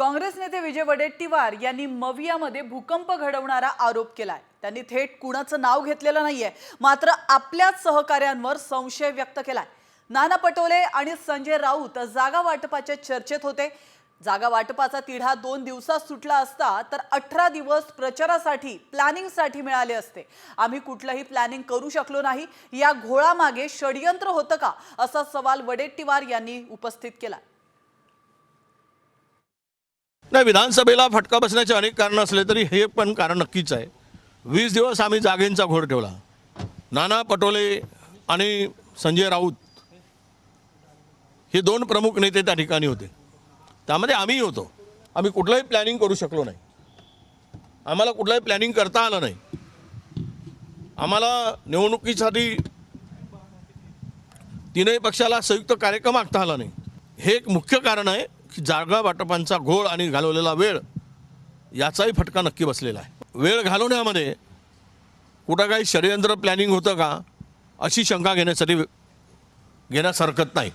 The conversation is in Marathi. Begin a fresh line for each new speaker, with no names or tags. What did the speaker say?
काँग्रेस नेते विजय वडेट्टीवार यांनी मवियामध्ये भूकंप घडवणारा आरोप केलाय। त्यांनी थेट कुणाचं नाव घेतलेलं नाहीये, मात्र आपल्याच सहकार्यांवर संशय व्यक्त केलाय। नाना पटोले आणि संजय राऊत जागा वाटपाच्या चर्चेत होते। जागा वाटपाचा तिढा 2 दिवसात सुटला असता तर 18 दिवस प्रचारासाठी प्लॅनिंगसाठी मिळाले असते। आम्ही कुठलंही प्लॅनिंग करू शकलो नाही। या घोळामागे षडयंत्र होतं का, असा सवाल वडेट्टीवार यांनी उपस्थित केला।
नाही, विधानसभेला फटका बसण्याचे अनेक कारण असले तरी हे पण कारण नक्कीच आहे। 20 दिवस आम्ही जागेंचा घोळ ठेवला। नाना पटोले आणि संजय राऊत हे 2 प्रमुख नेते त्या ठिकाणी होते, त्यामध्ये आम्ही होतो। आम्ही कुठलंही प्लॅनिंग करू शकलो नाही। आम्हाला कुठलंही प्लॅनिंग करता आलं नाही। आम्हाला निवडणुकीसाठी तीनही पक्षाला संयुक्त कार्यक्रम आखता आला नाही। हे एक मुख्य कारण आहे की जागा वाटपांचा घोळ आणि घालवलेला वेळ याचाही फटका नक्की बसलेला आहे। वेळ घालवण्यामध्ये कुठं काही षडयंत्र प्लॅनिंग होतं का, अशी शंका घेण्यास हरकत नाही।